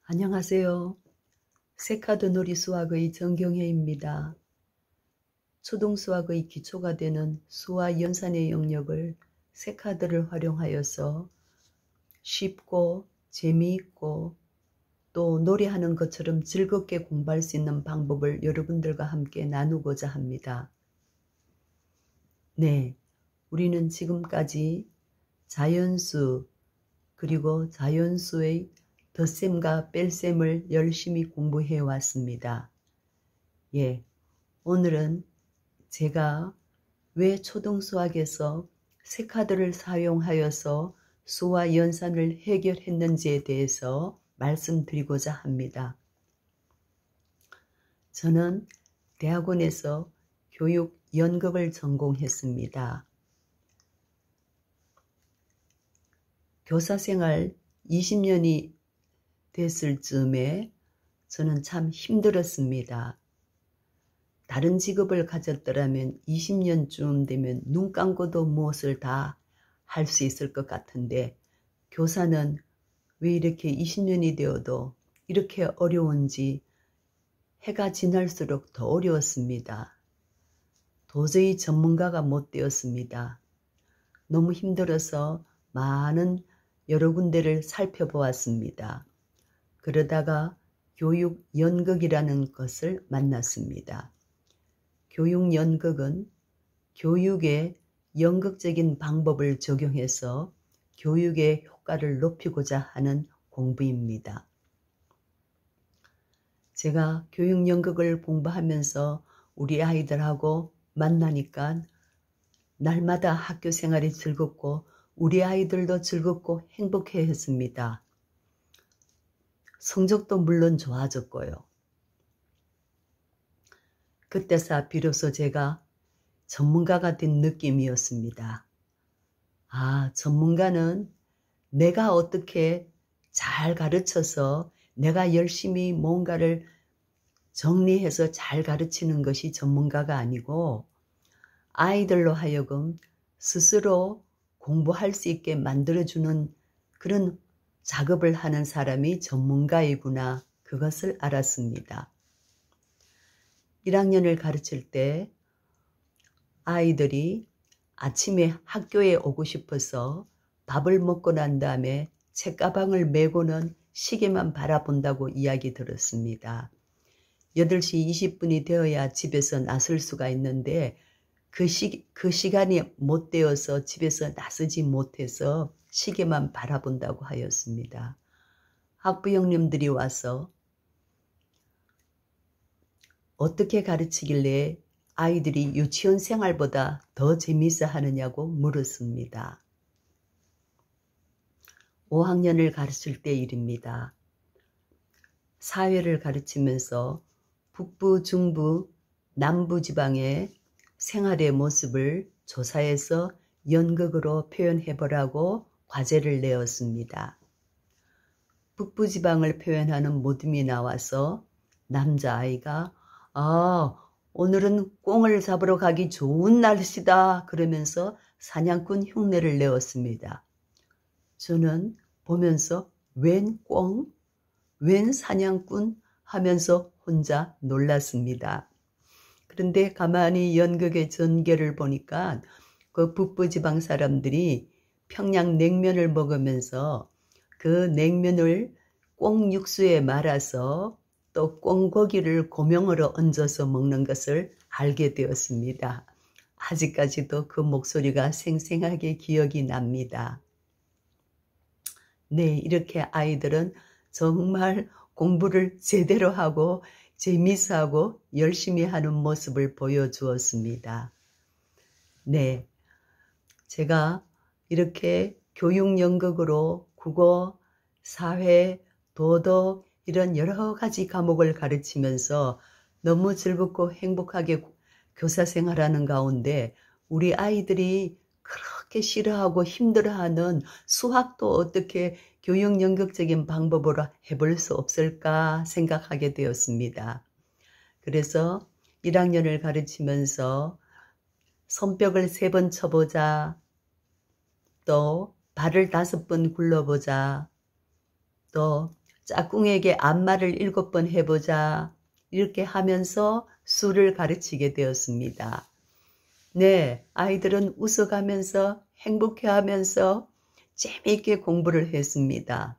안녕하세요. 세카드 놀이 수학의 정경혜입니다. 초등 수학의 기초가 되는 수와 연산의 영역을 세카드를 활용하여서 쉽고 재미있고 또 놀이하는 것처럼 즐겁게 공부할 수 있는 방법을 여러분들과 함께 나누고자 합니다. 네, 우리는 지금까지 자연수 그리고 자연수의 덧셈과 뺄셈을 열심히 공부해 왔습니다. 예, 오늘은 제가 왜 초등수학에서 세카드를 사용하여서 수와 연산을 해결했는지에 대해서 말씀드리고자 합니다. 저는 대학원에서 교육 연극을 전공했습니다. 교사생활 20년이 됐을 즈음에 저는 참 힘들었습니다. 다른 직업을 가졌더라면 20년쯤 되면 눈 감고도 무엇을 다 할 수 있을 것 같은데 교사는 왜 이렇게 20년이 되어도 이렇게 어려운지 해가 지날수록 더 어려웠습니다. 도저히 전문가가 못 되었습니다. 너무 힘들어서 많은 여러 군데를 살펴보았습니다. 그러다가 교육 연극이라는 것을 만났습니다. 교육 연극은 교육의 연극적인 방법을 적용해서 교육의 효과를 높이고자 하는 공부입니다. 제가 교육 연극을 공부하면서 우리 아이들하고 만나니까 날마다 학교 생활이 즐겁고 우리 아이들도 즐겁고 행복해 했습니다. 성적도 물론 좋아졌고요. 그때서 비로소 제가 전문가가 된 느낌이었습니다. 아, 전문가는 내가 어떻게 잘 가르쳐서 내가 열심히 뭔가를 정리해서 잘 가르치는 것이 전문가가 아니고 아이들로 하여금 스스로 공부할 수 있게 만들어주는 그런 작업을 하는 사람이 전문가이구나, 그것을 알았습니다. 1학년을 가르칠 때 아이들이 아침에 학교에 오고 싶어서 밥을 먹고 난 다음에 책가방을 메고는 시계만 바라본다고 이야기 들었습니다. 8시 20분이 되어야 집에서 나설 수가 있는데 그 시간이 못 되어서 집에서 나서지 못해서 시계만 바라본다고 하였습니다. 학부 형님들이 와서 어떻게 가르치길래 아이들이 유치원 생활보다 더 재미있어 하느냐고 물었습니다. 5학년을 가르칠 때 일입니다. 사회를 가르치면서 북부, 중부, 남부 지방의 생활의 모습을 조사해서 연극으로 표현해보라고 과제를 내었습니다. 북부 지방을 표현하는 모듬이 나와서 남자아이가 오늘은 꿩을 잡으러 가기 좋은 날씨다 그러면서 사냥꾼 흉내를 내었습니다. 저는 보면서 웬 꿩? 웬 사냥꾼? 하면서 혼자 놀랐습니다. 그런데 가만히 연극의 전개를 보니까 그 북부지방 사람들이 평양 냉면을 먹으면서 그 냉면을 꿩 육수에 말아서 또 꿩고기를 고명으로 얹어서 먹는 것을 알게 되었습니다. 아직까지도 그 목소리가 생생하게 기억이 납니다. 네, 이렇게 아이들은 정말 공부를 제대로 하고 재미있어 하고 열심히 하는 모습을 보여주었습니다. 네, 제가 이렇게 교육 연극으로 국어, 사회, 도덕 이런 여러 가지 과목을 가르치면서 너무 즐겁고 행복하게 교사 생활하는 가운데 우리 아이들이 그렇게 싫어하고 힘들어하는 수학도 어떻게 교육 연극적인 방법으로 해볼 수 없을까 생각하게 되었습니다. 그래서 1학년을 가르치면서 손뼉을 3번 쳐보자, 또 발을 5번 굴러보자, 또 짝꿍에게 안마를 7번 해보자. 이렇게 하면서 수를 가르치게 되었습니다. 네, 아이들은 웃어가면서 행복해하면서 재미있게 공부를 했습니다.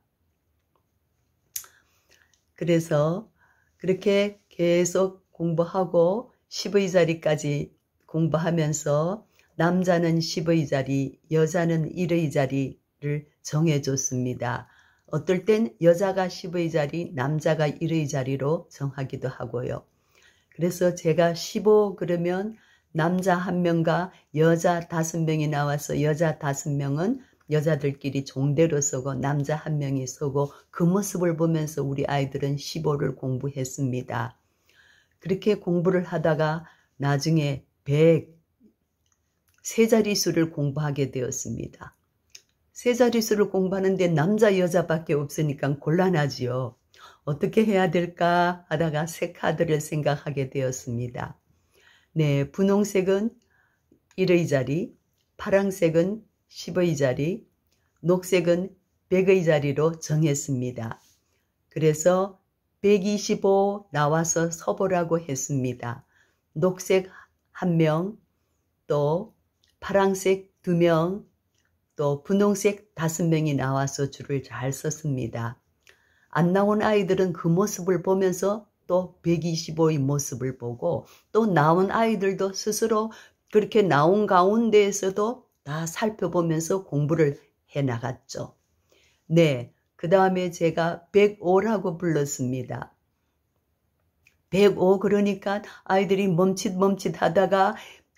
그래서 그렇게 계속 공부하고 10의 자리까지 공부하면서 남자는 10의 자리, 여자는 1의 자리를 정해줬습니다. 어떨 땐 여자가 10의 자리, 남자가 1의 자리로 정하기도 하고요. 그래서 제가 15 그러면 남자 1명과 여자 5명이 나와서 여자 5명은 여자들끼리 종대로 서고 남자 1명이 서고 그 모습을 보면서 우리 아이들은 15를 공부했습니다. 그렇게 공부를 하다가 나중에 100, 세 자릿수를 공부하게 되었습니다. 세 자릿수를 공부하는데 남자 여자밖에 없으니까 곤란하지요. 어떻게 해야 될까 하다가 새 카드를 생각하게 되었습니다. 네, 분홍색은 1의 자리, 파란색은 10의 자리, 녹색은 100의 자리로 정했습니다. 그래서 125 나와서 서보라고 했습니다. 녹색 1명, 또 파란색 2명, 또 분홍색 5명이 나와서 줄을 잘 섰습니다. 안 나온 아이들은 그 모습을 보면서 또 125의 모습을 보고 또 나온 아이들도 스스로 그렇게 나온 가운데에서도 다 살펴보면서 공부를 해나갔죠. 네, 그 다음에 제가 105라고 불렀습니다. 105 그러니까 아이들이 멈칫멈칫 하다가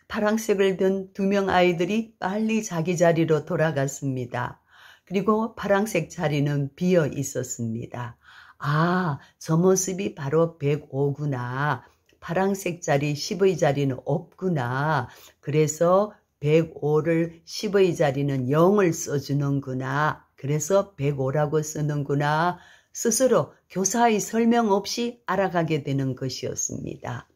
파란색을 든 2명 아이들이 빨리 자기 자리로 돌아갔습니다. 그리고 파란색 자리는 비어 있었습니다. 아, 저 모습이 바로 105구나. 파란색 자리 10의 자리는 없구나. 그래서 105를 10의 자리는 0을 써주는구나. 그래서 105라고 쓰는구나. 스스로 교사의 설명 없이 알아가게 되는 것이었습니다.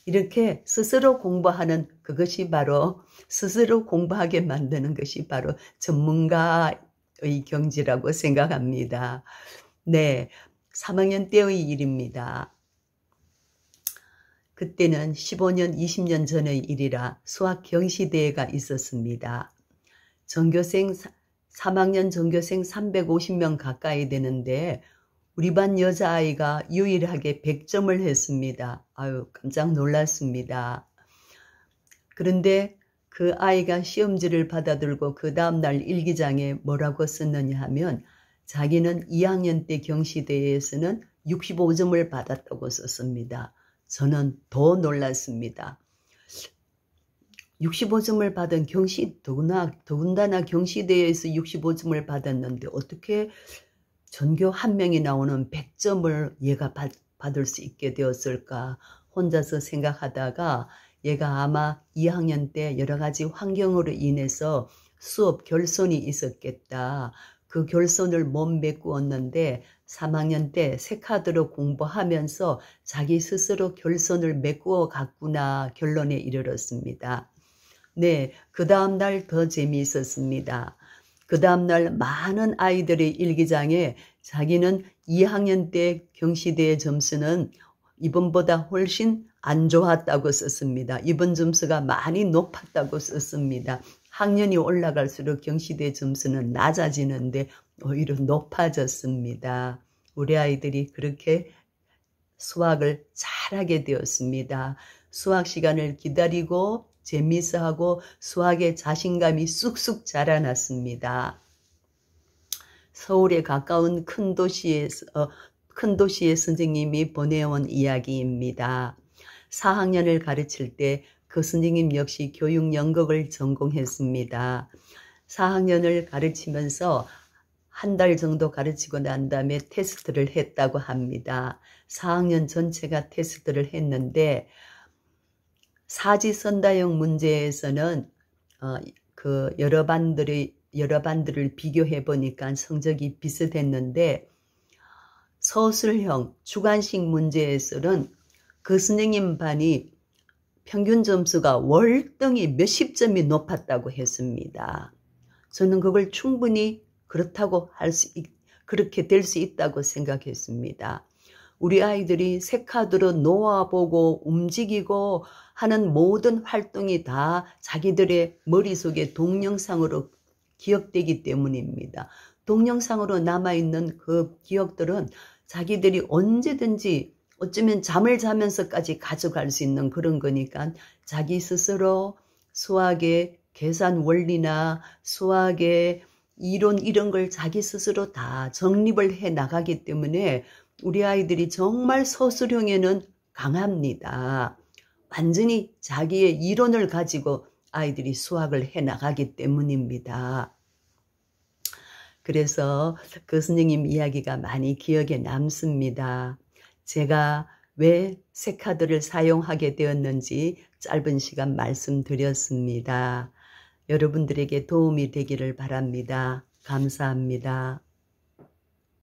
이렇게 스스로 공부하는 그것이 바로 스스로 공부하게 만드는 것이 바로 전문가의 경지라고 생각합니다. 네, 3학년 때의 일입니다. 그때는 15년, 20년 전의 일이라 수학 경시대회가 있었습니다. 전교생 3학년 전교생 350명 가까이 되는데 우리 반 여자아이가 유일하게 100점을 했습니다. 아유, 깜짝 놀랐습니다. 그런데 그 아이가 시험지를 받아들고 그 다음날 일기장에 뭐라고 썼느냐 하면 자기는 2학년 때 경시대회에서는 65점을 받았다고 썼습니다. 저는 더 놀랐습니다. 65점을 받은 더군다나 경시대회에서 65점을 받았는데 어떻게 전교 1명이 나오는 100점을 얘가 받을 수 있게 되었을까 혼자서 생각하다가 얘가 아마 2학년 때 여러 가지 환경으로 인해서 수업 결손이 있었겠다. 그 결손을 못 메꾸었는데 3학년 때 새 카드로 공부하면서 자기 스스로 결손을 메꾸어 갔구나 결론에 이르렀습니다. 네, 그 다음날 더 재미있었습니다. 그 다음날 많은 아이들의 일기장에 자기는 2학년 때 경시대회 점수는 이번보다 훨씬 안 좋았다고 썼습니다. 이번 점수가 많이 높았다고 썼습니다. 학년이 올라갈수록 경시대 점수는 낮아지는데 오히려 높아졌습니다. 우리 아이들이 그렇게 수학을 잘하게 되었습니다. 수학 시간을 기다리고 재미있어하고 수학에 자신감이 쑥쑥 자라났습니다. 서울에 가까운 큰 도시의 선생님이 보내온 이야기입니다. 4학년을 가르칠 때 그 선생님 역시 교육 연극을 전공했습니다. 4학년을 가르치면서 한 달 정도 가르치고 난 다음에 테스트를 했다고 합니다. 4학년 전체가 테스트를 했는데 사지선다형 문제에서는 여러 반들을 비교해 보니까 성적이 비슷했는데 서술형 주관식 문제에서는 그 선생님 반이 평균 점수가 월등히 몇십 점이 높았다고 했습니다. 저는 그걸 충분히 그렇다고 그렇게 될 수 있다고 생각했습니다. 우리 아이들이 새 카드로 놓아보고 움직이고 하는 모든 활동이 다 자기들의 머릿속에 동영상으로 기억되기 때문입니다. 동영상으로 남아있는 그 기억들은 자기들이 언제든지 어쩌면 잠을 자면서까지 가져갈 수 있는 그런 거니까 자기 스스로 수학의 계산 원리나 수학의 이론 이런 걸 자기 스스로 다 정립을 해 나가기 때문에 우리 아이들이 정말 서술형에는 강합니다. 완전히 자기의 이론을 가지고 아이들이 수학을 해 나가기 때문입니다. 그래서 그 선생님 이야기가 많이 기억에 남습니다. 제가 왜 새 카드를 사용하게 되었는지 짧은 시간 말씀드렸습니다. 여러분들에게 도움이 되기를 바랍니다. 감사합니다.